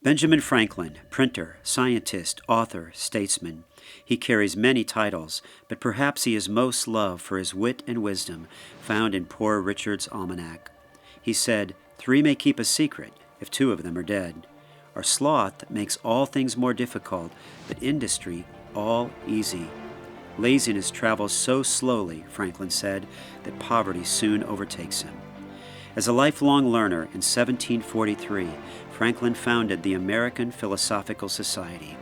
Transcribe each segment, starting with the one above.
Benjamin Franklin, printer, scientist, author, statesman. He carries many titles, but perhaps he is most loved for his wit and wisdom found in Poor Richard's Almanac. He said, 3 may keep a secret if 2 of them are dead. Or sloth makes all things more difficult, but industry all easy. Laziness travels so slowly, Franklin said, that poverty soon overtakes him. As a lifelong learner, in 1743, Franklin founded the American Philosophical Society.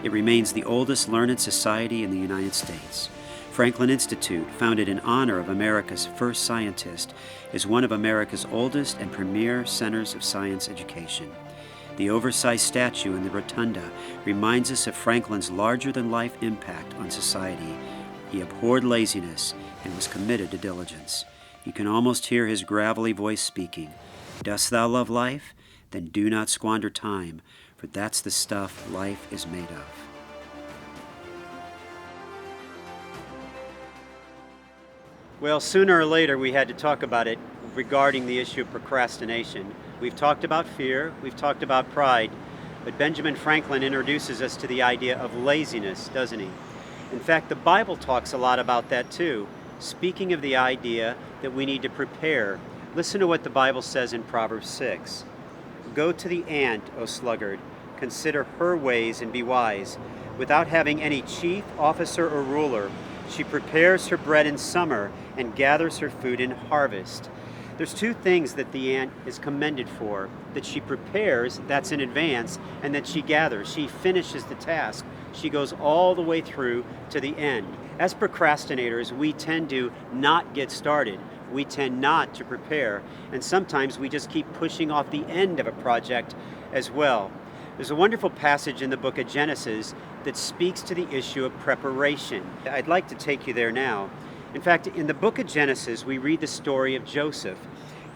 It remains the oldest learned society in the United States. Franklin Institute, founded in honor of America's first scientist, is one of America's oldest and premier centers of science education. The oversized statue in the rotunda reminds us of Franklin's larger-than-life impact on society. He abhorred laziness and was committed to diligence. You can almost hear his gravelly voice speaking. Dost thou love life? Then do not squander time, for that's the stuff life is made of. Well, sooner or later we had to talk about it regarding the issue of procrastination. We've talked about fear, we've talked about pride, but Benjamin Franklin introduces us to the idea of laziness, doesn't he? In fact, the Bible talks a lot about that too, speaking of the idea that we need to prepare. Listen to what the Bible says in Proverbs 6. Go to the ant, O sluggard, consider her ways and be wise. Without having any chief, officer, or ruler, she prepares her bread in summer and gathers her food in harvest. There's 2 things that the ant is commended for: that she prepares, that's in advance, and that she gathers. She finishes the task. She goes all the way through to the end. As procrastinators, we tend to not get started. We tend not to prepare, and sometimes we just keep pushing off the end of a project as well. There's a wonderful passage in the book of Genesis that speaks to the issue of preparation. I'd like to take you there now. In fact, in the book of Genesis, we read the story of Joseph.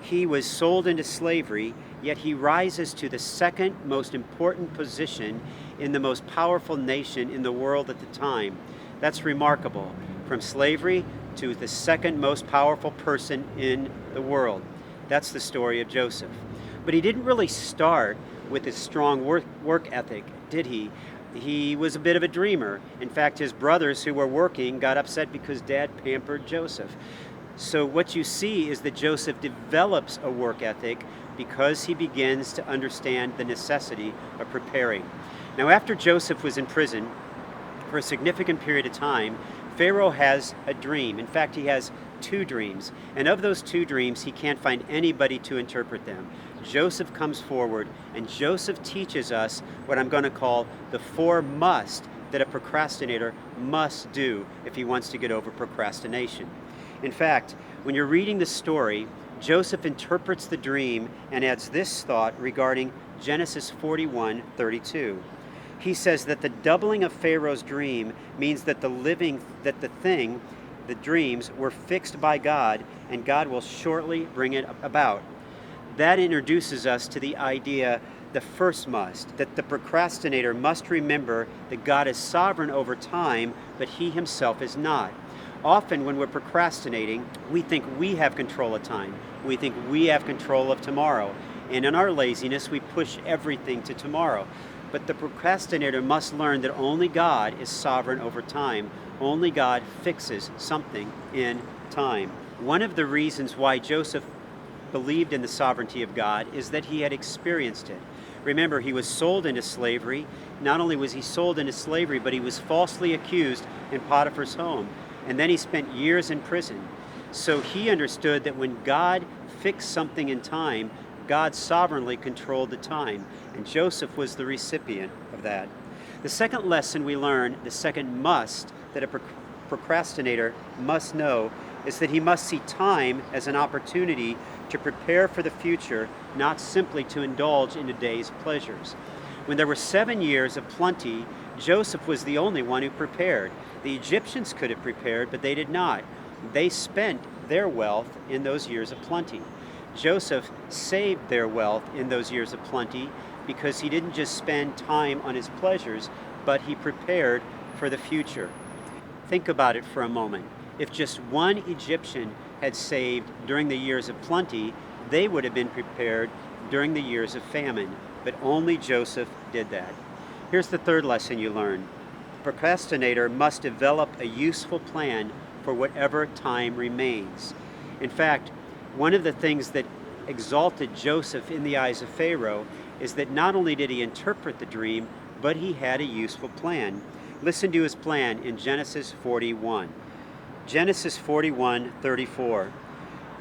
He was sold into slavery, yet he rises to the second most important position in the most powerful nation in the world at the time. That's remarkable. From slavery to the second most powerful person in the world. That's the story of Joseph. But he didn't really start with his strong work ethic, did he? He was a bit of a dreamer. In fact, his brothers who were working got upset because Dad pampered Joseph. So what you see is that Joseph develops a work ethic because he begins to understand the necessity of preparing. Now, after Joseph was in prison for a significant period of time, Pharaoh has a dream. In fact, he has 2 dreams. And of those 2 dreams, he can't find anybody to interpret them. Joseph comes forward, and Joseph teaches us what I'm going to call the 4 must that a procrastinator must do if he wants to get over procrastination. In fact, when you're reading the story, Joseph interprets the dream and adds this thought regarding Genesis 41:32. He says that the doubling of Pharaoh's dream means that the dreams were fixed by God, and God will shortly bring it about. That introduces us to the idea, the first must, that the procrastinator must remember that God is sovereign over time, but he himself is not. Often when we're procrastinating, we think we have control of time. We think we have control of tomorrow. And in our laziness, we push everything to tomorrow. But the procrastinator must learn that only God is sovereign over time. Only God fixes something in time. One of the reasons why Joseph believed in the sovereignty of God is that he had experienced it. Remember, he was sold into slavery. Not only was he sold into slavery, but he was falsely accused in Potiphar's home. And then he spent years in prison. So he understood that when God fixed something in time, God sovereignly controlled the time, and Joseph was the recipient of that. The second lesson we learn, the second must that a procrastinator must know, is that he must see time as an opportunity to prepare for the future, not simply to indulge in today's pleasures. When there were 7 years of plenty, Joseph was the only one who prepared. The Egyptians could have prepared, but they did not. They spent their wealth in those years of plenty. Joseph saved their wealth in those years of plenty because he didn't just spend time on his pleasures, but he prepared for the future. Think about it for a moment. If just one Egyptian had saved during the years of plenty, they would have been prepared during the years of famine. but only Joseph did that. Here's the third lesson you learn. The procrastinator must develop a useful plan for whatever time remains. In fact, one of the things that exalted Joseph in the eyes of Pharaoh is that not only did he interpret the dream, but he had a useful plan. Listen to his plan in Genesis 41. Genesis 41:34.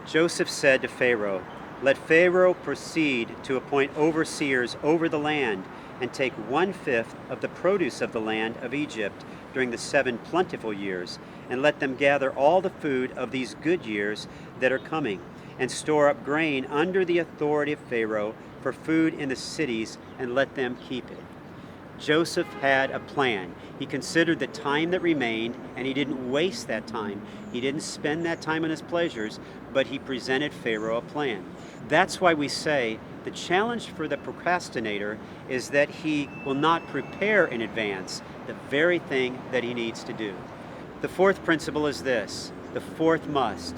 Joseph said to Pharaoh, "Let Pharaoh proceed to appoint overseers over the land, and take 1/5 of the produce of the land of Egypt during the 7 plentiful years, and let them gather all the food of these good years that are coming, and store up grain under the authority of Pharaoh for food in the cities, and let them keep it." Joseph had a plan. He considered the time that remained, and he didn't waste that time. He didn't spend that time on his pleasures, but he presented Pharaoh a plan. That's why we say the challenge for the procrastinator is that he will not prepare in advance the very thing that he needs to do. The fourth principle is this, the fourth must.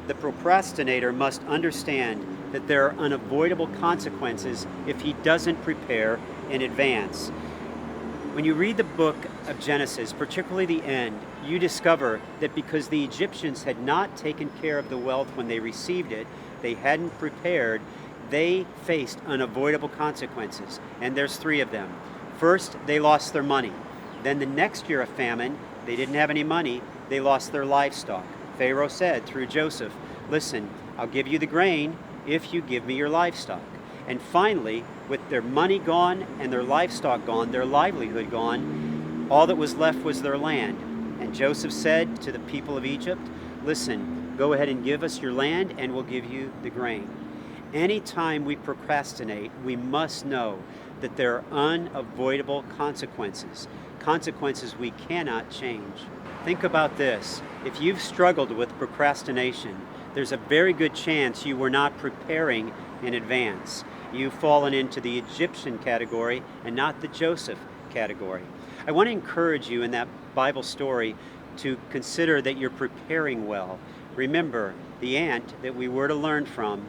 The procrastinator must understand that there are unavoidable consequences if he doesn't prepare in advance. When you read the book of Genesis, particularly the end, you discover that because the Egyptians had not taken care of the wealth when they received it, they hadn't prepared, they faced unavoidable consequences. And there's 3 of them. First, they lost their money. Then the next year of famine, they didn't have any money, they lost their livestock. Pharaoh said through Joseph, "Listen, I'll give you the grain if you give me your livestock." And finally, with their money gone and their livestock gone, their livelihood gone, all that was left was their land. And Joseph said to the people of Egypt, "Listen, go ahead and give us your land and we'll give you the grain." Anytime we procrastinate, we must know that there are unavoidable consequences, consequences we cannot change. Think about this. If you've struggled with procrastination, there's a very good chance you were not preparing in advance. You've fallen into the Egyptian category and not the Joseph category. I want to encourage you in that Bible story to consider that you're preparing well. Remember, the ant that we were to learn from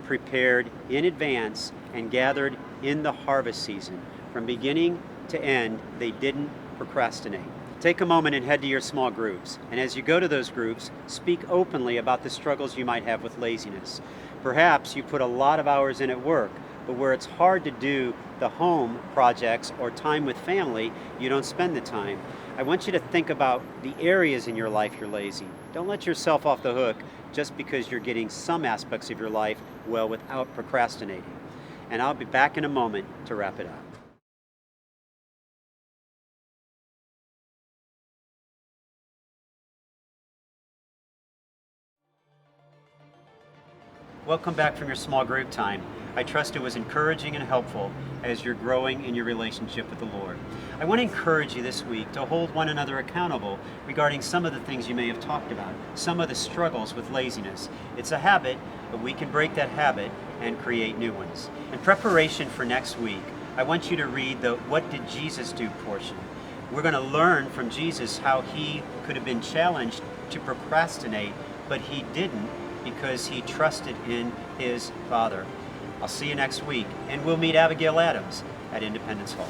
prepared in advance and gathered in the harvest season. From beginning to end, they didn't procrastinate. Take a moment and head to your small groups. And as you go to those groups, speak openly about the struggles you might have with laziness. Perhaps you put a lot of hours in at work, but where it's hard to do the home projects or time with family, you don't spend the time. I want you to think about the areas in your life you're lazy. Don't let yourself off the hook just because you're getting some aspects of your life well without procrastinating. And I'll be back in a moment to wrap it up. Welcome back from your small group time. I trust it was encouraging and helpful as you're growing in your relationship with the Lord. I want to encourage you this week to hold one another accountable regarding some of the things you may have talked about, some of the struggles with laziness. It's a habit, but we can break that habit and create new ones. In preparation for next week, I want you to read the "What Did Jesus Do" portion. We're going to learn from Jesus how he could have been challenged to procrastinate, but he didn't, because he trusted in his Father. I'll see you next week, and we'll meet Abigail Adams at Independence Hall.